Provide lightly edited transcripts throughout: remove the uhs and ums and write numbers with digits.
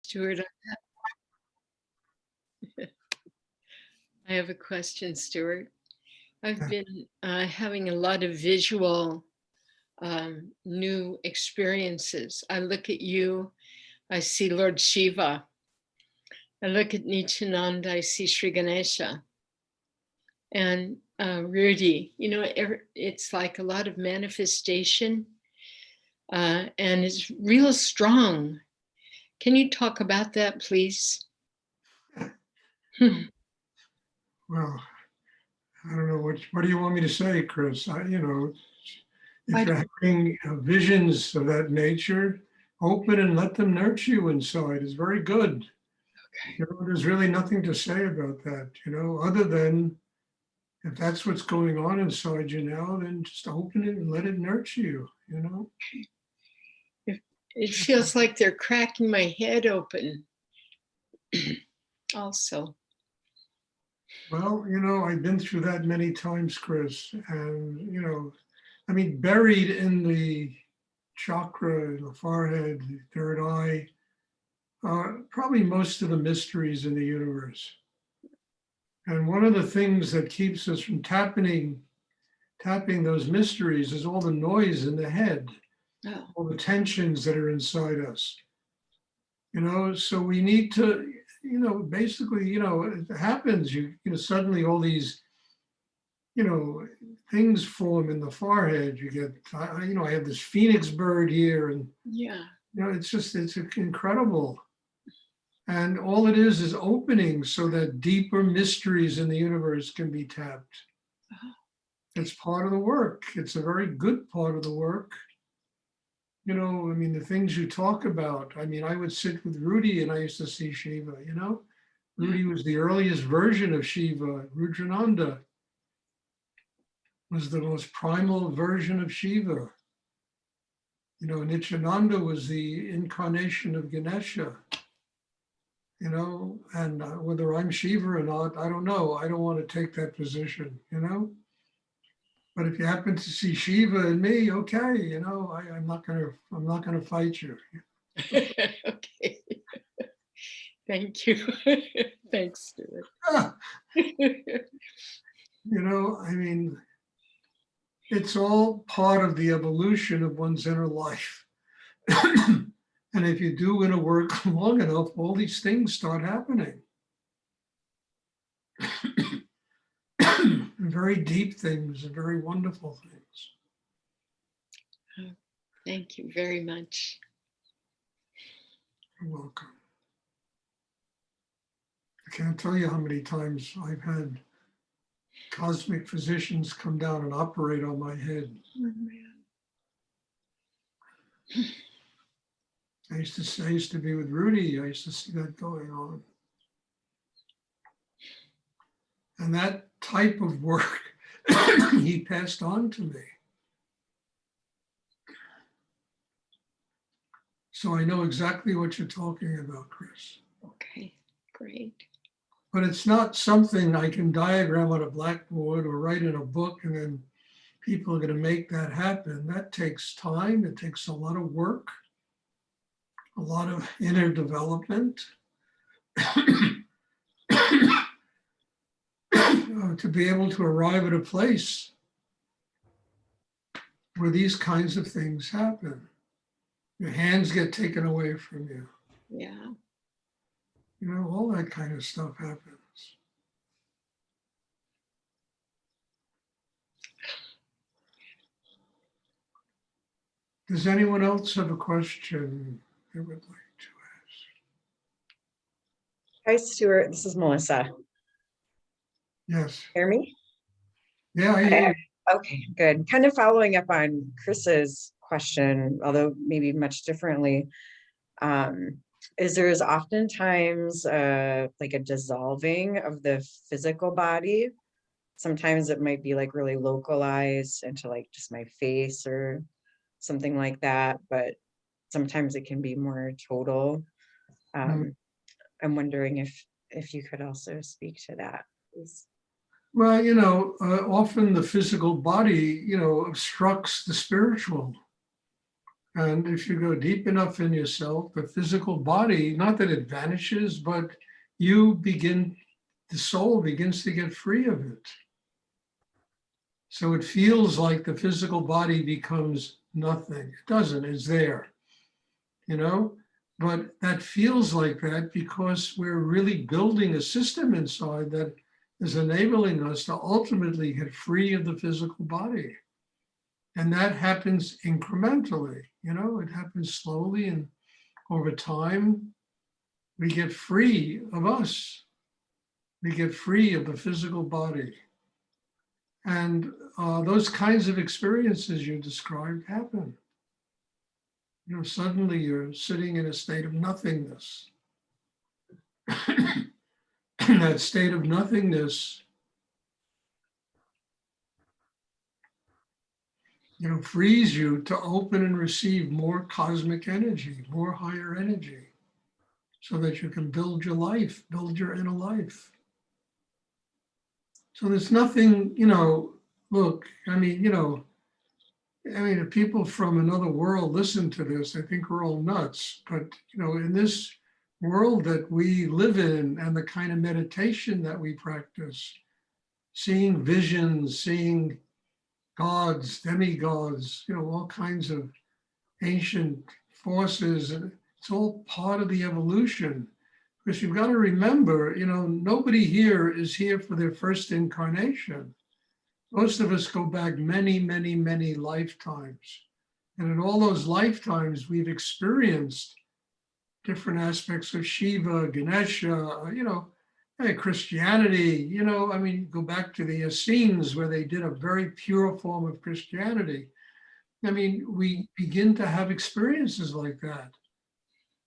Stuart, I have a question, Stuart. I've been having a lot of visual new experiences. I look at you, I see Lord Shiva. I look at Nityananda, I see Sri Ganesha. And Rudy, you know, it's like a lot of manifestation and it's real strong. Can you talk about that, please? Well, I don't know, what do you want me to say, Chris? You know, if you're having visions of that nature, open and let them nurture you inside is very good. Okay. You know, there's really nothing to say about that, you know, other than if that's what's going on inside you now, then just open it and let it nurture you, you know? It feels like they're cracking my head open also. Well, you know, I've been through that many times, Chris, and, you know, I mean, buried in the chakra, the forehead, the third eye, probably most of the mysteries in the universe. And one of the things that keeps us from tapping those mysteries is all the noise in the head, all the tensions that are inside us. You know, so we need to, you know, basically, you know, it happens, you know, suddenly all these, you know, things form in the forehead. You get, you know, I have this phoenix bird here, and yeah, you know, it's just, it's incredible. And all it is opening so that deeper mysteries in the universe can be tapped. It's part of the work. It's a very good part of the work. You know, I mean, the things you talk about, I mean, I would sit with Rudy and I used to see Shiva, you know? Rudy was the earliest version of Shiva. Rudrananda was the most primal version of Shiva. You know, Nityananda was the incarnation of Ganesha. You know, and whether I'm Shiva or not, I don't know. I don't want to take that position, you know? But if you happen to see Shiva in me, okay, you know, I'm not gonna fight you. Okay. Thank you. Thanks, Stuart. You know, I mean, it's all part of the evolution of one's inner life. And if you do inner work long enough, all these things start happening. Very deep things and very wonderful things. Thank you very much. You're welcome. I can't tell you how many times I've had cosmic physicians come down and operate on my head. Oh, man. I used to be with Rudy. I used to see that going on. And that type of work he passed on to me. So I know exactly what you're talking about, Chris. Okay, great. But it's not something I can diagram on a blackboard or write in a book and then people are going to make that happen. That takes time. It takes a lot of work, a lot of inner development. To be able to arrive at a place where these kinds of things happen. Your hands get taken away from you. Yeah. You know, all that kind of stuff happens. Does anyone else have a question they would like to ask? Hi, Stuart. This is Melissa. Yes. Hear me? Yeah, I hear you. Okay, good. Kind of following up on Chris's question, although maybe much differently, is there's oftentimes like a dissolving of the physical body. Sometimes it might be like really localized into like just my face or something like that, but sometimes it can be more total. I'm wondering if you could also speak to that, please. Well, you know, often the physical body, you know, obstructs the spiritual. And if you go deep enough in yourself, the physical body, not that it vanishes, but the soul begins to get free of it. So it feels like the physical body becomes nothing. It doesn't, it's there, you know? But that feels like that because we're really building a system inside that is enabling us to ultimately get free of the physical body. And that happens incrementally, it happens slowly, and over time, we get free of us. We get free of the physical body. And those kinds of experiences you described happen. Suddenly you're sitting in a state of nothingness. That state of nothingness, frees you to open and receive more cosmic energy, more higher energy, so that you can build your life, build your inner life. So there's nothing, look, if people from another world listen to this, I think we're all nuts. But, in this world that we live in and the kind of meditation that we practice, seeing visions, seeing gods, demigods, all kinds of ancient forces, and it's all part of the evolution. Because you've got to remember, nobody here is here for their first incarnation. Most of us go back many, many, many lifetimes. And in all those lifetimes, we've experienced different aspects of Shiva, Ganesha, Christianity, go back to the Essenes where they did a very pure form of Christianity. We begin to have experiences like that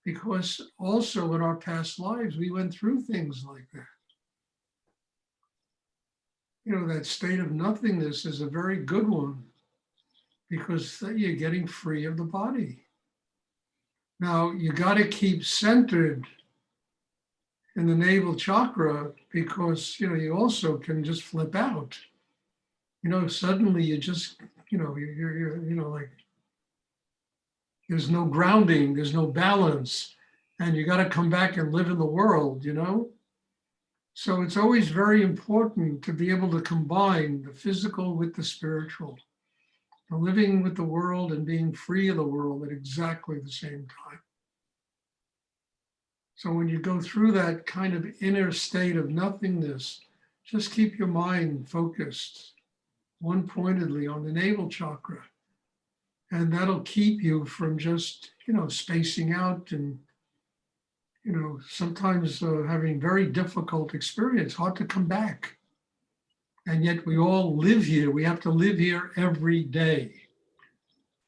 because also in our past lives, we went through things like that. That state of nothingness is a very good one because you're getting free of the body. Now, you got to keep centered in the navel chakra because, you also can just flip out. Suddenly you just, you're like, there's no grounding, there's no balance, and you got to come back and live in the world, So it's always very important to be able to combine the physical with the spiritual, the living with the world and being free of the world at exactly the same time. So when you go through that kind of inner state of nothingness, just keep your mind focused one pointedly on the navel chakra. And that'll keep you from just, spacing out and, sometimes having very difficult experience, hard to come back. And yet we all live here. We have to live here every day.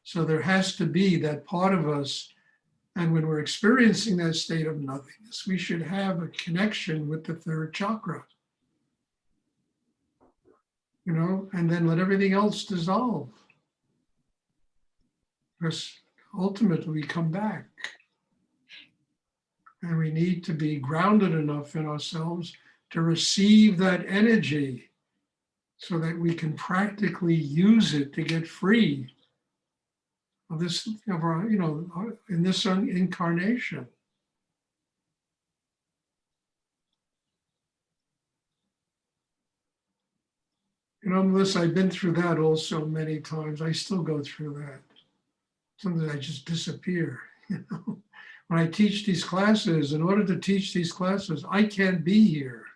So there has to be that part of us. And when we're experiencing that state of nothingness, we should have a connection with the third chakra, and then let everything else dissolve. Because ultimately we come back. And we need to be grounded enough in ourselves to receive that energy so that we can practically use it to get free of this, in this incarnation. Melissa, I've been through that also many times. I still go through that. Sometimes I just disappear, When I teach these classes, in order to teach these classes, I can't be here.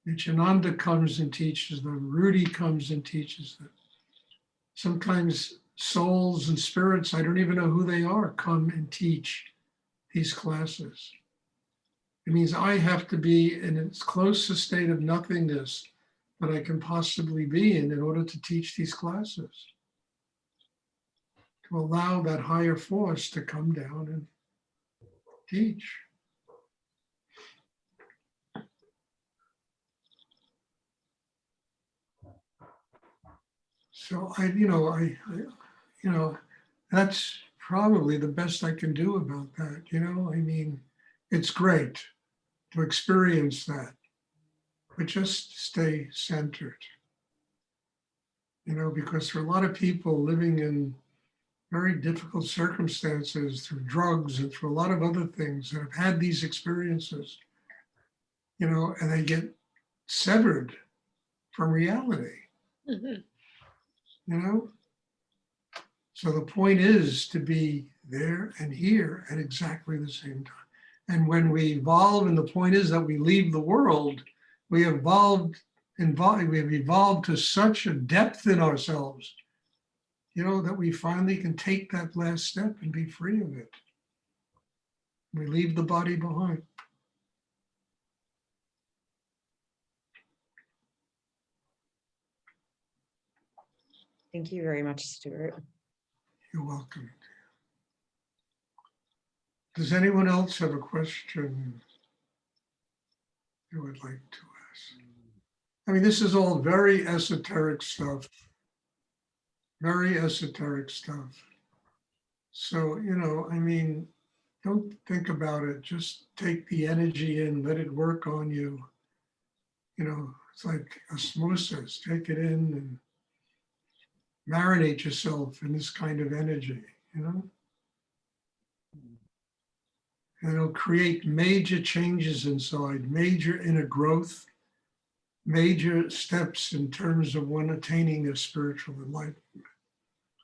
Nityananda comes and teaches them. Rudy comes and teaches them. Sometimes souls and spirits, I don't even know who they are, come and teach these classes. It means I have to be in as close a state of nothingness that I can possibly be in order to teach these classes. To allow that higher force to come down and teach. So that's probably the best I can do about that. It's great to experience that, but just stay centered. Because for a lot of people living in very difficult circumstances, through drugs and through a lot of other things, that have had these experiences, and they get severed from reality, Mhm. you know? So the point is to be there and here at exactly the same time. And when we evolve, and the point is that we leave the world, we have evolved to such a depth in ourselves, that we finally can take that last step and be free of it. We leave the body behind. Thank you very much, Stuart. You're welcome. Does anyone else have a question they would like to ask? I mean, this is all very esoteric stuff. Very esoteric stuff. So, I mean, don't think about it. Just take the energy in, let it work on you. It's like osmosis. Take it in and marinate yourself in this kind of energy, And it'll create major changes inside, major inner growth, major steps in terms of one attaining a spiritual enlightenment.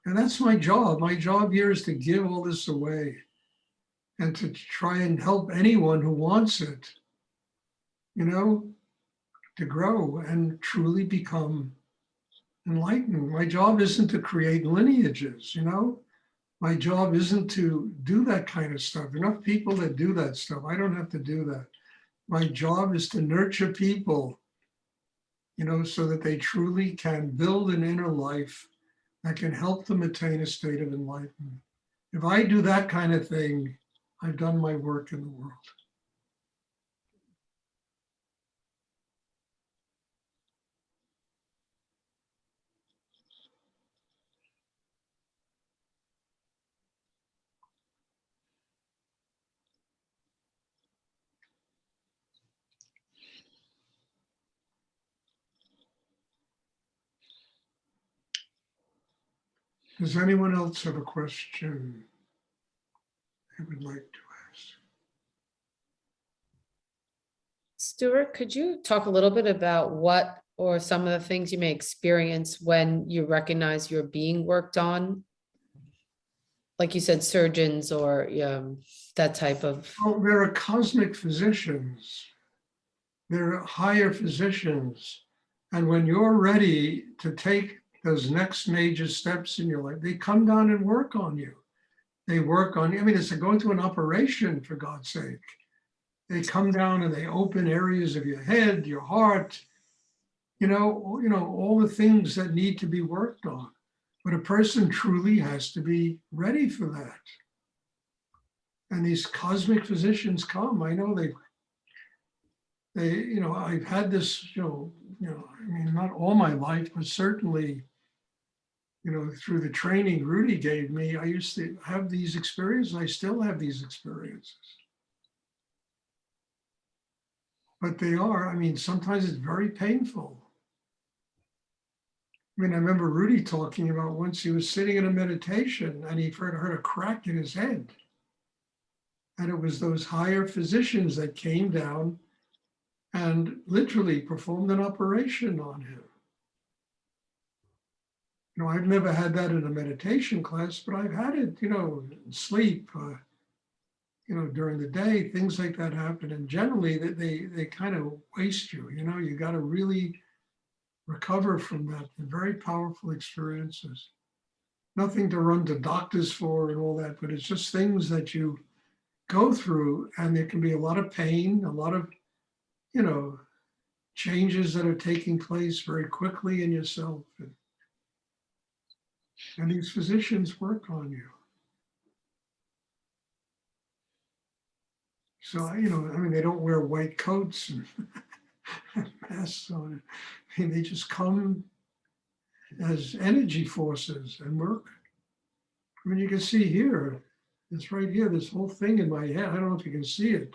And that's my job. My job here is to give all this away and to try and help anyone who wants it, to grow and truly become enlightened. My job isn't to create lineages, My job isn't to do that kind of stuff. Enough people that do that stuff. I don't have to do that. My job is to nurture people, so that they truly can build an inner life that can help them attain a state of enlightenment. If I do that kind of thing, I've done my work in the world. Does anyone else have a question they would like to ask? Stuart, could you talk a little bit about what or some of the things you may experience when you recognize you're being worked on? Like you said, surgeons or that type of. Well, there are cosmic physicians. There are higher physicians. And when you're ready to take those next major steps in your life, they come down and work on you. They work on you. I mean, it's like going through an operation, for God's sake. They come down and they open areas of your head, your heart, all the things that need to be worked on. But a person truly has to be ready for that. And these cosmic physicians come. I know I've had this, I mean, not all my life, but certainly, through the training Rudy gave me, I used to have these experiences. I still have these experiences. But sometimes it's very painful. I remember Rudy talking about once he was sitting in a meditation and he heard a crack in his head. And it was those higher physicians that came down and literally performed an operation on him. I've never had that in a meditation class, but I've had it, in sleep, during the day, things like that happen. And generally they kind of waste you, you got to really recover from that. They're very powerful experiences. Nothing to run to doctors for and all that, but it's just things that you go through, and there can be a lot of pain, a lot of, changes that are taking place very quickly in yourself. And these physicians work on you. So, they don't wear white coats and masks on it. They just come as energy forces and work. You can see here, it's right here, this whole thing in my head. I don't know if you can see it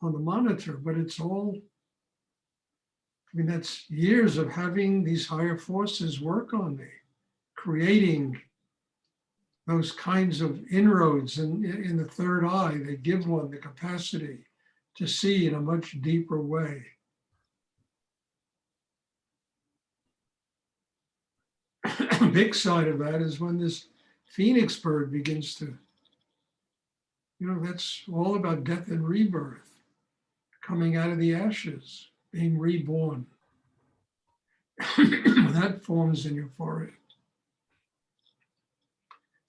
on the monitor, but it's all, that's years of having these higher forces work on me, creating those kinds of inroads in the third eye, they give one the capacity to see in a much deeper way. A big side of that is when this phoenix bird begins to, that's all about death and rebirth, coming out of the ashes, being reborn. That forms in your forehead.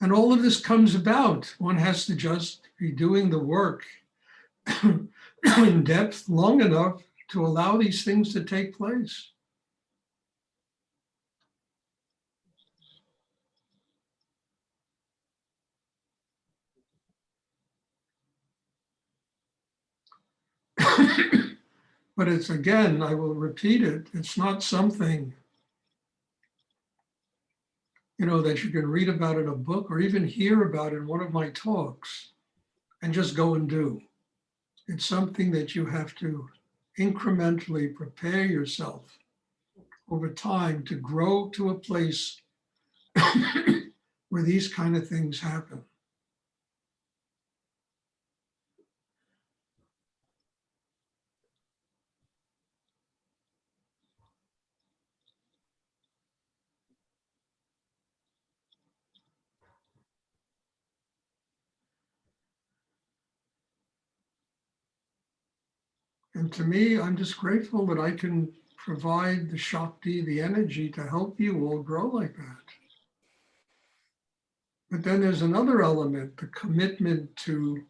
And all of this comes about. One has to just be doing the work in depth long enough to allow these things to take place. But it's, again, I will repeat it, it's not something, that you can read about in a book or even hear about in one of my talks and just go and do. It's something that you have to incrementally prepare yourself over time to grow to a place where these kind of things happen. And to me, I'm just grateful that I can provide the Shakti, the energy to help you all grow like that. But then there's another element, the commitment to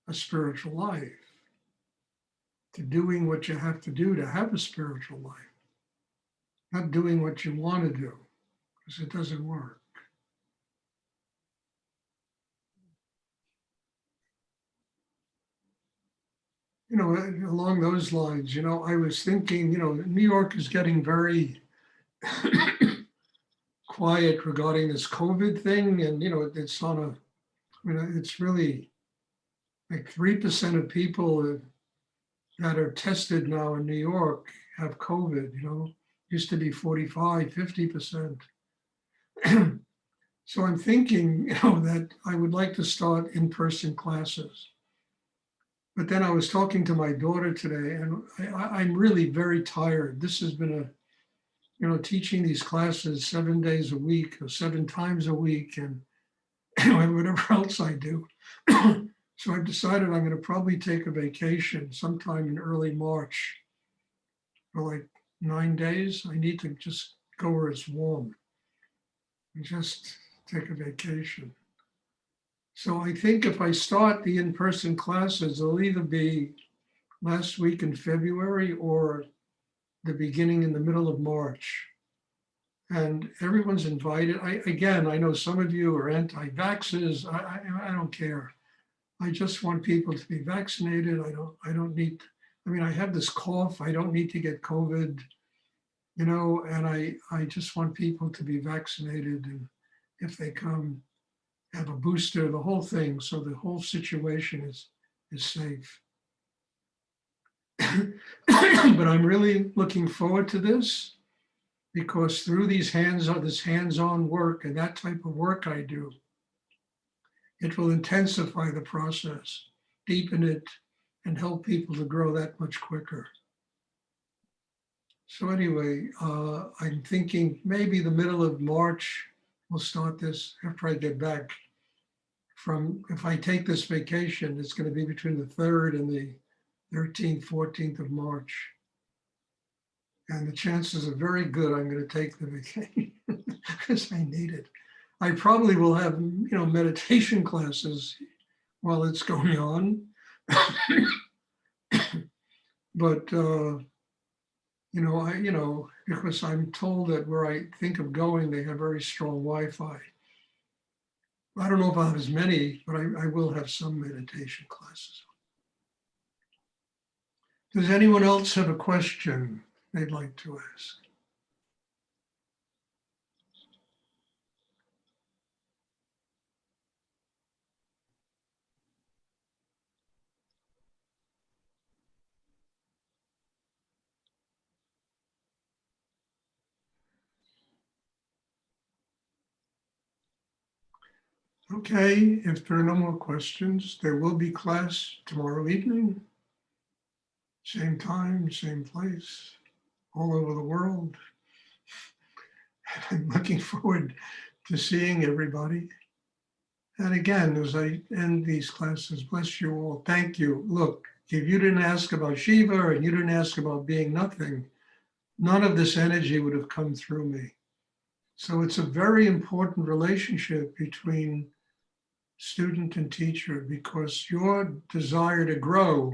a spiritual life, to doing what you have to do to have a spiritual life, not doing what you want to do, because it doesn't work. Along those lines, I was thinking, New York is getting very quiet regarding this COVID thing. And, it's it's really like 3% of people that are tested now in New York have COVID, used to be 45, 50%. So I'm thinking, that I would like to start in-person classes. But then I was talking to my daughter today, and I'm really very tired. This has been teaching these classes 7 days a week or 7 times a week, and whatever else I do. So I've decided I'm going to probably take a vacation sometime in early March for like 9 days. I need to just go where it's warm and just take a vacation. So I think if I start the in-person classes, it'll either be last week in February or the beginning in the middle of March. And everyone's invited. I know some of you are anti-vaxxers. I don't care. I just want people to be vaccinated. I don't need, I have this cough. I don't need to get COVID, and I just want people to be vaccinated. And if they come, have a booster, the whole thing. So the whole situation is safe. But I'm really looking forward to this, because through this hands-on work and that type of work I do, it will intensify the process, deepen it, and help people to grow that much quicker. So anyway, I'm thinking maybe the middle of March, we'll start this after I get back if I take this vacation, it's going to be between the 3rd and the 13th, 14th of March. And the chances are very good I'm going to take the vacation because I need it. I probably will have, meditation classes while it's going on. But, because I'm told that where I think of going, they have very strong Wi-Fi. I don't know if I'll have as many, but I will have some meditation classes. Does anyone else have a question they'd like to ask? Okay, if there are no more questions, there will be class tomorrow evening. Same time, same place, all over the world. I'm looking forward to seeing everybody. And again, as I end these classes, bless you all. Thank you. Look, if you didn't ask about Shiva and you didn't ask about being nothing, none of this energy would have come through me. So it's a very important relationship between student and teacher, because your desire to grow,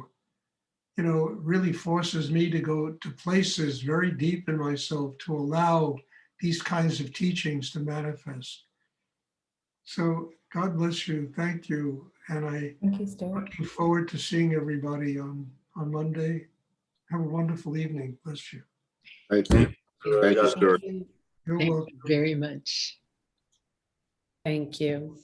really forces me to go to places very deep in myself to allow these kinds of teachings to manifest. So God bless you. Thank you. And Thank you, Stuart. looking forward to seeing everybody on Monday. Have a wonderful evening. Bless you. Right. Thank you, Stuart. You're Thank welcome. you very much. Thank you.